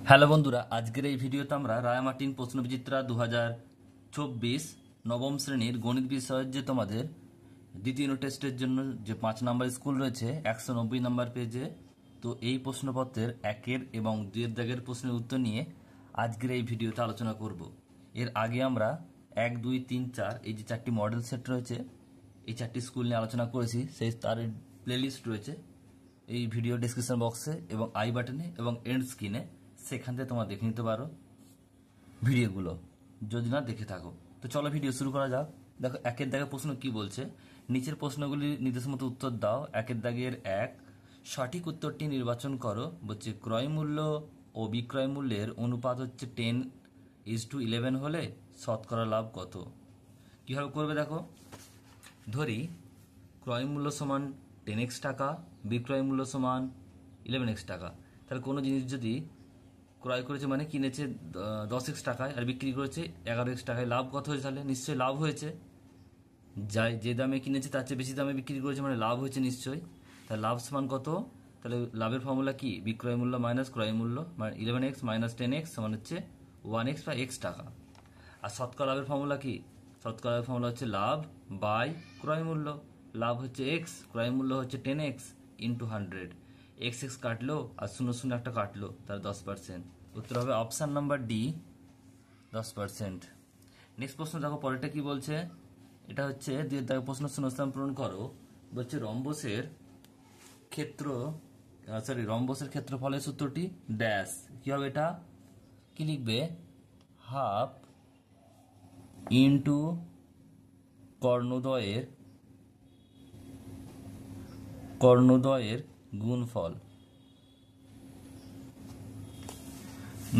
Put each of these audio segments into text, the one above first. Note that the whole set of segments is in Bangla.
হ্যালো বন্ধুরা, আজকের এই ভিডিওতে আমরা রায়মার্টিন প্রশ্নবিচিত্রা 2024 নবম শ্রেণীর গণিত বিষয়ের যে তোমাদের দ্বিতীয় ইউনিট টেস্টের জন্য যে 5 নাম্বার স্কুল রয়েছে 190 নাম্বার পেজে, তো এই প্রশ্নপত্রের 1 এবং 2 দাগের প্রশ্নের উত্তর নিয়ে আজকের এই ভিডিওতে আলোচনা করব। এর আগে আমরা 1, 2, 3, 4 এই যে 4টি মডেল সেট রয়েছে, এই 4টি স্কুল নিয়ে আলোচনা করেছি। সেই তার প্লেলিস্ট রয়েছে এই ভিডিও ডেসক্রিপশন বক্সে এবং আই বাটনে এবং এন্ড স্ক্রিনে, সেখান থেকে তোমরা দেখে নিতে পারো ভিডিওগুলো যদি না দেখে থাকো। তো চলো ভিডিও শুরু করা যাক। দেখো 1 দাগের প্রশ্ন কি বলছে, নিচের প্রশ্নগুলি নির্দেশ মতো উত্তর দাও। 1 দাগের 1, সঠিক উত্তরটি নির্বাচন করো। বলছে ক্রয় মূল্য ও বিক্রয় মূল্যের অনুপাত হচ্ছে 10:11 হলে শতকরা লাভ কত? কীভাবে করবে দেখো, ধরি ক্রয় মূল্য সমান 10x টাকা, বিক্রয় মূল্য সমান 11x টাকা। তাহলে কোনো জিনিস যদি ক্রয় করেছে মানে কিনেছে 10x টাকায় আর বিক্রি করেছে 11x টাকায়, লাভ কত হয়েছে? তাহলে নিশ্চয়ই লাভ হয়েছে। যে দামে কিনেছে তার চেয়ে বেশি দামে বিক্রি করেছে মানে লাভ হয়েছে নিশ্চয়ই। তাহলে লাভ সমান কত? তাহলে লাভের ফর্মুলা কি? বিক্রয় মূল্য মাইনাস ক্রয় মূল্য, মানে 11x মাইনাস 10x সমান হচ্ছে 1x বা x টাকা। আর শতকরা লাভের ফর্মুলা কি? শতকরা লাভের ফর্মুলা হচ্ছে লাভ বাই ক্রয় মূল্য। লাভ হচ্ছে x, ক্রয় মূল্য হচ্ছে 10x ইন্টু 100। x কাটলো আর 0 একটা কাটলো, তার 10%। উত্তর হবে অপশান নাম্বার ডি, 10%। নেক্সট প্রশ্ন দেখো, পরেরটা কি বলছে। এটা হচ্ছে 2 দাগের প্রশ্ন, শূন্যস্থান পূরণ করো। বলছে রম্বসের ক্ষেত্রফলের সূত্রটি ড্যাশ। কি হবে এটা? কি লিখবে? হাফ ইন্টু কর্ণদ্বয়ের গুণফল।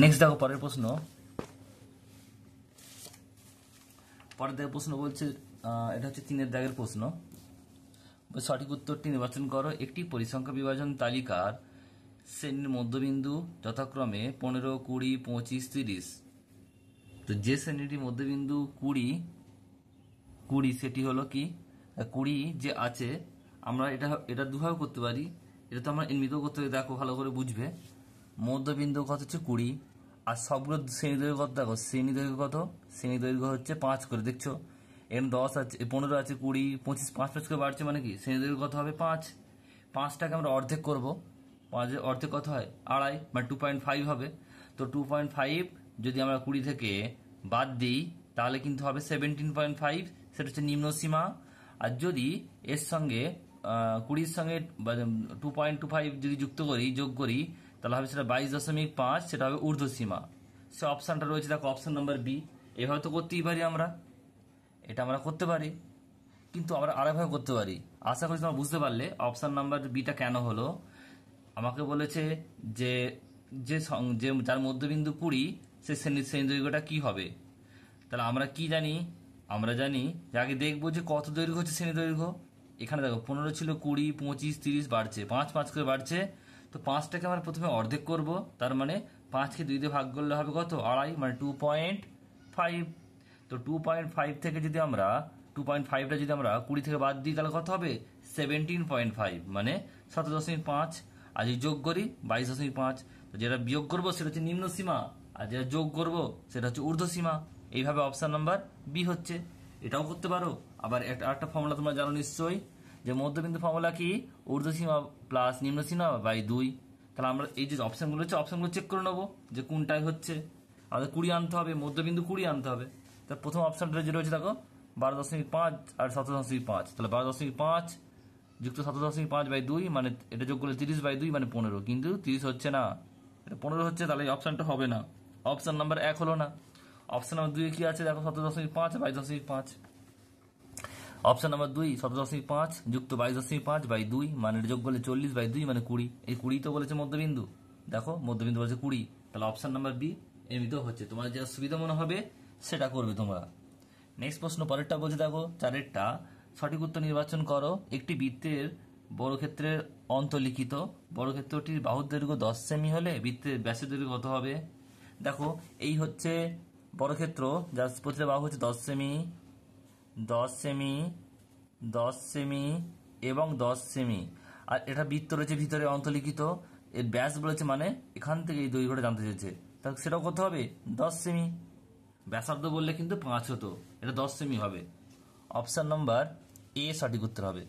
নেক্সট দেখো পরের প্রশ্ন বলছে, এটা হচ্ছে 3 দাগের প্রশ্ন। সঠিক উত্তরটি নির্বাচন করো। একটি পরিসংখ্যা বিভাজন তালিকার শ্রেণীর মধ্যবিন্দু যথাক্রমে 15, 20, 25, 30। তো যে শ্রেণীটি মধ্যবিন্দু 20 সেটি হলো কি? 20 যে আছে, আমরা এটা দুভাবে করতে পারি। এটা তো আমরা এমনিতেও করতে পারি, দেখো ভালো করে বুঝবে। মধ্যবিন্দু কত হচ্ছে 20, আর সবগুলো শ্রেণী দৈর্ঘ্য কত দেখো। শ্রেণী দৈর্ঘ্য কত? শ্রেণী দৈর্ঘ্য হচ্ছে 5 করে, দেখছো এখানে 10 আছে, 15 আছে, 20, 25, 5 করে বাড়ছে, মানে কি শ্রেণী দৈর্ঘ্য কত হবে? 5। 5টাকে আমরা অর্ধেক করব। 5-এর অর্ধেক কত হয়? 2.5 মানে 2.5 হবে। তো 2.5 যদি আমরা 20 থেকে বাদ দিই তাহলে কিন্তু হবে 17.5, সেটা হচ্ছে নিম্ন সীমা। আর যদি এর সঙ্গে 20-র সঙ্গে 2.25 যদি যোগ করি তাহলে হবে সেটা 22.5, সেটা হবে ঊর্ধ্বসীমা। সে অপশানটা রয়েছে দেখো, অপশান নাম্বার বি। এভাবে তো করতেই পারি আমরা, এটা আমরা করতে পারি, কিন্তু আমরা আরেকভাবে করতে পারি। আশা করি তোমরা বুঝতে পারলে অপশান নাম্বার বিটা কেন হলো। আমাকে বলেছে যে যার মধ্যবিন্দু 20 সে শ্রেণী দৈর্ঘ্যটা কি হবে। তাহলে আমরা কি জানি? আমরা জানি যে আগে দেখবো যে কত দৈর্ঘ্য হচ্ছে শ্রেণী দৈর্ঘ্য। এখানে দেখো 15 ছিল, 20, 25, 30 বাড়ছে, 5 করে বাড়ছে। তো 5টাকে আমরা প্রথমে অর্ধেক করব, তার মানে 5কে 2 দিয়ে ভাগ করলে হবে কত? 2.5 মানে 2.5। তো 2.5 থেকে যদি আমরা 2.5টা যদি আমরা 20 থেকে বাদ দিই তাহলে কত হবে? 17.5 মানে 17.5। আর যদি যোগ করি 22.5। তো যেটা বিয়োগ করবো সেটা হচ্ছে নিম্ন সীমা, আর যেটা যোগ করবো সেটা হচ্ছে ঊর্ধ্বসীমা। এইভাবে অপশন নাম্বার বি হচ্ছে। এটাও করতে পারো। আবার একটা ফর্মুলা তোমরা জানো নিশ্চয়ই, যে মধ্যবিন্দু ফর্মুলা কি? ঊর্ধ্বসীমা প্লাস নিম্ন সীমা বাই 2। তাহলে আমরা এই যে অপশনগুলো হচ্ছে, অপশনগুলো চেক করে নেবো যে কোনটাই হচ্ছে। আমাদের 20 আনতে হবে, মধ্যবিন্দু 20 আনতে হবে। তার প্রথম অপশনটা যেটা হচ্ছে দেখো 12.5 আর 17.5। তাহলে 12.5 যুক্ত 17.5 বাই 2 মানে এটা যোগ করলে 30/2 মানে 15। কিন্তু 30 হচ্ছে না, এটা 15 হচ্ছে। তাহলে এই অপশনটা হবে না, অপশন নাম্বার 1 হলো না। অপশন নাম্বার 2 কি আছে দেখো, 17.5 আর 22.5। অপশন নাম্বার 2 17.5 যুক্ত 22.5 বাই 2 মানে এটা যোগ করলে 40/2 মানে 20। এই 20 তো বলেছে মধ্যবিন্দু, দেখো মধ্যবিন্দু বলেছে 20। তাহলে অপশন নাম্বার বি এমনিতেও হচ্ছে। তোমার যেটা সুবিধা মনে হবে সেটা করবে তোমরা। নেক্সট প্রশ্ন পরেরটা বলছে দেখো 4টা, সঠিক উত্তর নির্বাচন করো। একটি বৃত্তের বর্গক্ষেত্রের অন্তর্লিখিত বর্গক্ষেত্রটির বাহুর দৈর্ঘ্য 10 সেমি হলে বৃত্তের ব্যাসের দৈর্ঘ্য কত হবে? দেখো এই হচ্ছে বর্গক্ষেত্র, যার প্রতিটা বাহু হচ্ছে 10 সেমি, 10 সেমি, 10 সেমি এবং 10 সেমি। আর এটা বৃত্ত রয়েছে ভিতরে অন্তর্লিখিত, এর ব্যাস বলেছে মানে এখান থেকে এই দৈর্ঘ্যটা জানতে চেয়েছে, তাহলে সেটাও কত হবে 10 সেমি। ব্যাসার্ধ বললে কিন্তু 5 হতো, এটা 10 সেমি হবে। অপশন নাম্বার এ সঠিক উত্তর হবে।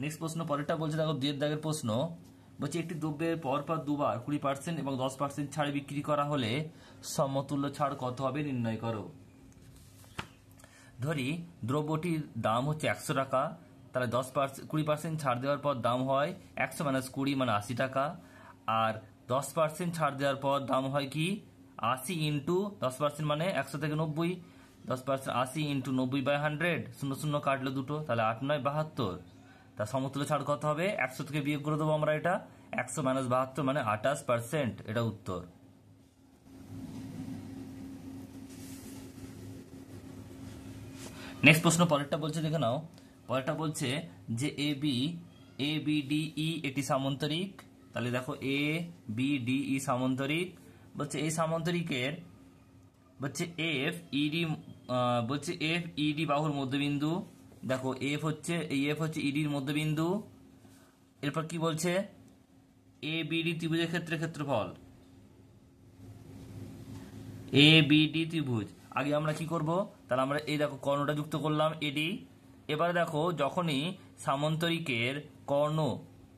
নেক্সট প্রশ্ন পরেরটা বলছে, দেখো 2 দাগের প্রশ্ন বলছে একটি দ্রব্যের পরপর দুবার 20% এবং 10% ছাড়ে বিক্রি করা হলে সমতুল্য ছাড় কত হবে নির্ণয় করো। ধরি দ্রব্যটির দাম হচ্ছে 100 টাকা, তাহলে 20% ছাড় দেওয়ার পর দাম হয় 100 - 20 মানে 80 টাকা, আর 10% ছাড় দেওয়ার পর দাম হয় কি 80 ইন্টু 10% মানে 100 থেকে 90, 10% 80 ইন্টু 90/100, 0 কাটলো দুটো, তাহলে 8 9 72। তার সমতুল্য ছাড় কত হবে 100 থেকে বিয়োগ করে দেবো আমরা, এটা 100 - 72 মানে 28%, এটা উত্তর। নেক্সট প্রশ্ন পরেরটা বলছে, দেখে নাও। পরেরটা বলছে যে এ বি ডি ই একটি সামান্তরিক, তাহলে দেখো এ বি ডি ই সামান্তরিক, বলছে এই সামান্তরিকের বলছে এফ ইডি বাহুর মধ্যবিন্দু, দেখো এফ হচ্ছে ইডির মধ্যবিন্দু। এরপর কি বলছে এ বিডি ত্রিভুজের ক্ষেত্রফল, এ বিডি ত্রিভুজ। আগে আমরা কি করব, তাহলে আমরা এই দেখো কর্ণটা যুক্ত করলাম এডি। এবারে দেখো যখনই সামান্তরিকের কর্ণ,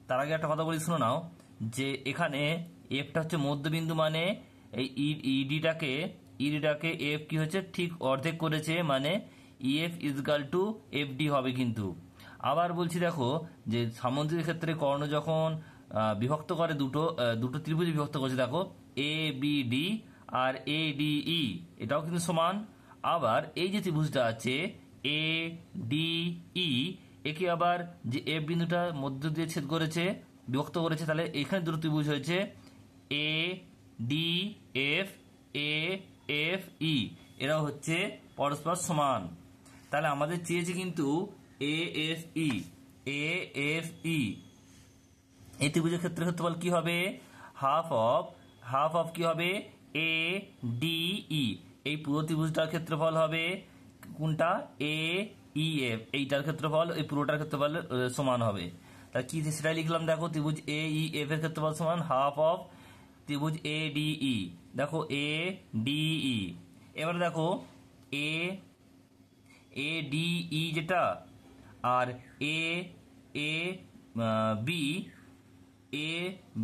তার আগে একটা কথা বলি শুনে নাও, যে এখানে এফটা হচ্ছে মধ্যবিন্দু, মানে এই ইডিটাকে এফ কি হচ্ছে ঠিক অর্ধেক করেছে, মানে EF is equal to F D হবে কিন্তু। আবার বলছি দেখো যে সামান্তরিক ক্ষেত্রে কর্ণ যখন বিভক্ত করে দুটো ত্রিভুজ বিভক্ত করছে, দেখো এ বি ডি আর এ ডি ই, এটাও কিন্তু সমান। আবার এই যে ত্রিভুজটা আছে এ ডি ই, একে আবার যে এফ বিন্দুটা মধ্য দিয়ে ছেদ করেছে বিভক্ত করেছে, তাহলে এখানে দুটো ত্রিভুজ হয়েছে A D F A F E, এরাও হচ্ছে পরস্পর সমান। তাহলে আমাদের চেয়েছে কিন্তু এ এফ ই, এই ত্রিভুজের ক্ষেত্রফল কি হবে হাফ অফ কি হবে এ ডি ই, এই পুরো ত্রিভুজটার ক্ষেত্রফল হবে কোনটা এ ই এফ, এইটার ক্ষেত্রফল এই পুরোটার ক্ষেত্রফল সমান হবে। তাহলে কি সেটাই লিখলাম, দেখো ত্রিভুজ এ ই এফ এর ক্ষেত্রফল সমান হাফ অফ ত্রিভুজ এ ডি ই, দেখো এ ডি ই। এবারে দেখো এ ডি ই যেটা আর এ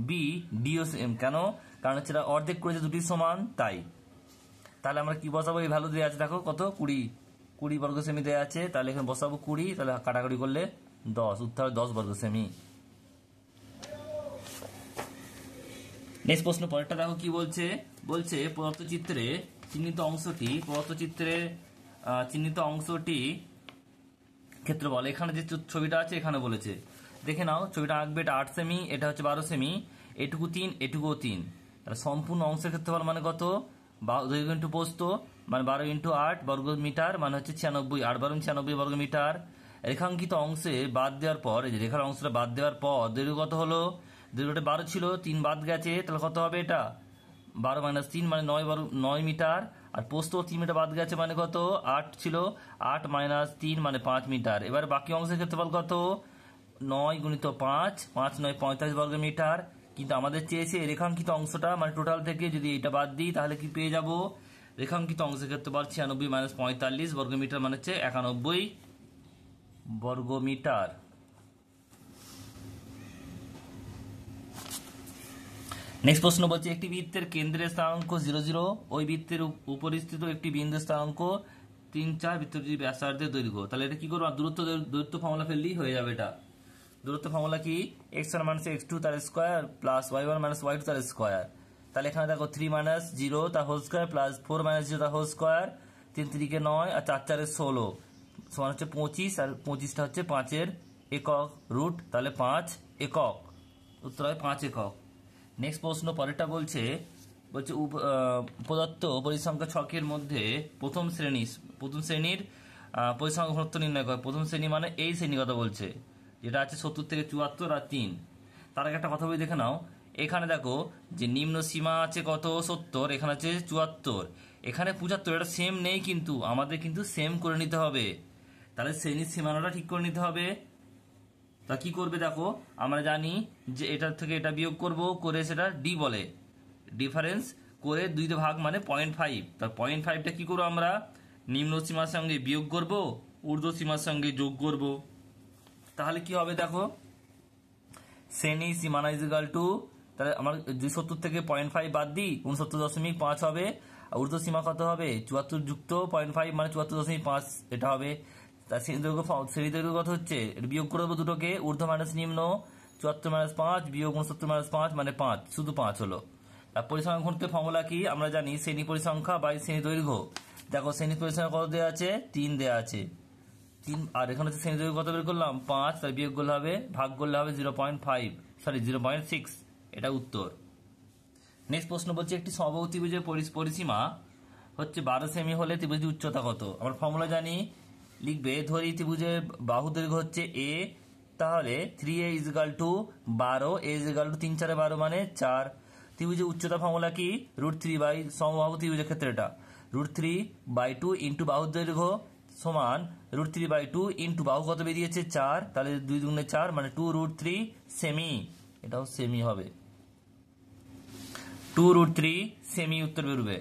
বি ডিও সেম, কেন, কারণ হচ্ছে অর্ধেক করেছে দুটি সমান তাই। তাহলে আমরা কি বসাবো, এই ভ্যালু দেওয়া আছে দেখো কত 20 বর্গ সেমি দেওয়া আছে, তাহলে এখানে বসাবো 20, তাহলে কাটাকাটি করলে 10, উত্তর হবে 10 বর্গ সেমি। নেক্সট প্রশ্ন পরেরটা দেখো কি বলছে, প্রদত্ত চিত্রে চিহ্নিত অংশটি ক্ষেত্রফল, এখানে যে ছবিটা আছে এখানে বলেছে, দেখে নাও ছবিটা আঁকবে, এটা 8 সেমি, এটা হচ্ছে 12 সেমি, এটুকু 3 এটুকুও 3, তাহলে সম্পূর্ণ অংশের ক্ষেত্রফল মানে কত, দৈর্ঘ্য ইন্টু প্রস্থ মানে 12 × 8 বর্গ মিটার মানে হচ্ছে 96, 8 12 96 বর্গ মিটার। রেখাঙ্কিত অংশে বাদ দেওয়ার পর, এই যে রেখার অংশটা বাদ দেওয়ার পর দৈর্ঘ্য কত হলো, দৈর্ঘ্যটা 12 ছিল, 3 বাদ গেছে, তাহলে কত হবে, এটা 12 - 3 মানে 9 মিটার, আর প্রস্থ 3 মিটার বাদ গেছে মানে কত 8 ছিল, 8 - 3 মানে 5 মিটার। এবার বাকি অংশের ক্ষেত্রফল কত 9 × 5, 5 × 9 45 বর্গ মিটার। কিন্তু আমাদের চেয়েছে রেখাঙ্কিত অংশটা মানে টোটাল থেকে যদি এটা বাদ দিই তাহলে কি পেয়ে যাব, রেখাঙ্কিত অংশের ক্ষেত্রফল 96 - 45 বর্গ মিটার মানে হচ্ছে 91 বর্গ মিটার। নেক্সট প্রশ্ন বলছে একটি বৃত্তের কেন্দ্রের স্থানাঙ্ক 0 0, ওই বৃত্তের উপরিস্থিত একটি বিন্দুর স্থানাঙ্ক 3 4, বৃত্তটির ব্যাসার্ধের দৈর্ঘ্য। তাহলে এটা কি করবো, দূরত্ব ফর্মুলা ফেললেই হয়ে যাবে। এটা দূরত্ব ফর্মুলা কি x1 - x2 তার স্কয়ার প্লাস y1 - y2 তার স্কয়ার। তাহলে এখানে দেখো 3 - 0 তার হোল স্কয়ার প্লাস 4 - 0 তার হোল স্কয়ার, 3 3 কে 9 আর 4 4 16 সমান হচ্ছে 25, আর 25টা হচ্ছে 5-এর একক রুট, তাহলে 5 একক, উত্তর হয় 5 একক। নেক্সট প্রশ্ন পরেরটা বলছে উপদত্ত পরিসংখ্যা ছকের মধ্যে প্রথম শ্রেণীর পরিসংখ্যা ঘনত্ব নির্ণয় করে। প্রথম শ্রেণী মানে এই শ্রেণী কথা বলছে, যেটা আছে 70 থেকে 74 আর 3। তার আগে একটা কথা বলি, দেখে নাও এখানে দেখো যে নিম্ন সীমা আছে কত 70, এখানে আছে 74, এখানে 75, এটা সেম নেই কিন্তু আমাদের কিন্তু সেম করে নিতে হবে। তাহলে শ্রেণীর সীমানাটা ঠিক করে নিতে হবে। তা কি করবে দেখো, আমরা জানি যে এটার থেকে এটা বিয়োগ করব, করে সেটা ডি বলে, ডিফারেন্স করে 2 ভাগ মানে 0.5। তার 0.5টা কি করবো আমরা, নিম্ন সীমার সঙ্গে বিয়োগ করব, ঊর্ধ্ব সীমার সঙ্গে যোগ করব। তাহলে কি হবে দেখো, শ্রেণী সীমানা ইজিক্যাল টু, তাহলে আমার 270 থেকে 0.5 বাদ দিই 69.5 হবে। আর ঊর্ধ্ব সীমা কত হবে, 74 যুক্ত 0.5 মানে 74.5 এটা হবে। তার শ্রেণী দৈর্ঘ্য কত হচ্ছে, বিয়োগ করে দেবো দুটোকে, ঊর্ধ্ব মাইনাস নিম্ন, 74-5 বিয়োগ 69-5 মানে 5, শুধু 5 হলো। আর পরিসংখ্যান ঘনত্বের ফর্মুলা কি আমরা জানি, শ্রেণী পরিসংখ্যা বাই শ্রেণী দৈর্ঘ্য। দেখো শ্রেণী পরিসংখ্যা কত দেওয়া আছে, 3 দেওয়া আছে, 3, আর এখানে হচ্ছে শ্রেণী দৈর্ঘ্য কত বের করলাম 5, তাই বিয়োগ করলে হবে, ভাগ করলে হবে 0.6, এটা উত্তর। নেক্সট প্রশ্ন বলছে, একটি সমবাহু ত্রিভুজের পরিসীমা হচ্ছে 12 সেমি হলে ত্রিভুজের উচ্চতা কত। আমরা ফর্মুলা জানি, লিখবে, ধরি ত্রিভুজের বাহু দৈর্ঘ্য হচ্ছে a, তাহলে 3a is equal to 12, a is equal to 3 4 12 মানে 4। ত্রিভুজের উচ্চতা ফর্মুলা কি, √3 বাই সমবাহু ত্রিভুজের ক্ষেত্রে এটা √3/2 ইন্টু বাহুর দৈর্ঘ্য সমান √3/2 ইন্টু বাহু কত বেরিয়েছে 4, তাহলে 2 দুগুণে 4 মানে 2√3 সেমি, এটাও সেমি হবে, 2√3 সেমি উত্তর বেরোবে।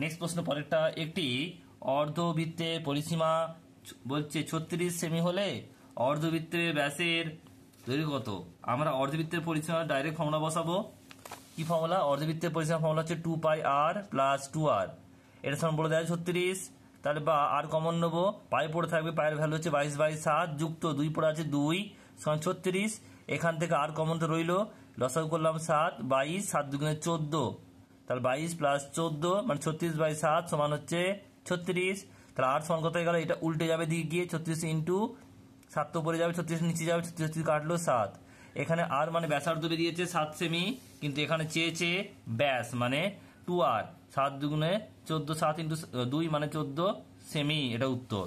নেক্সট প্রশ্ন পরেরটা, একটি অর্ধবৃত্তের পরিসীমা বলছে 36 সেমি হলে অর্ধবৃত্তের ব্যাসের দৈর্ঘ্য কত। আমরা অর্ধবৃত্তের পরিসীমা ডাইরেক্ট ফর্মুলা বসাবো। কি ফর্মুলা, অর্ধবৃত্তের পরিসীমা ফর্মুলা হচ্ছে 2πr প্লাস 2r, এটা সমান বলে দেয় 36, তাহলে বা আর কমন নেবো, পায়ে পড়ে থাকবে, পায়ের ভ্যালু হচ্ছে 22/7 যুক্ত 2 পড়ে আছে 2 সমান 36, এখান থেকে আর কমন তো রইলো, লসাগু করলাম 7, 22, 7 দুগুণে 14, তাহলে 22 প্লাস 14 মানে 36/7 সমান হচ্ছে 36। তাহলে আর সমান কত হয়ে গেল, এটা উল্টে যাবে দিকে গিয়ে, 36 ইন্টু 7 তো উপরে যাবে, 36 নিচে যাবে, 36 কাটলো 7। এখানে আর মানে ব্যাসার্ধ বেরিয়েছে 7 সেমি, কিন্তু এখানে চেয়েছে ব্যাস মানে 2r, 7 দুগুণে 14, 7 ইন্টু 2 মানে 14 সেমি, এটা উত্তর।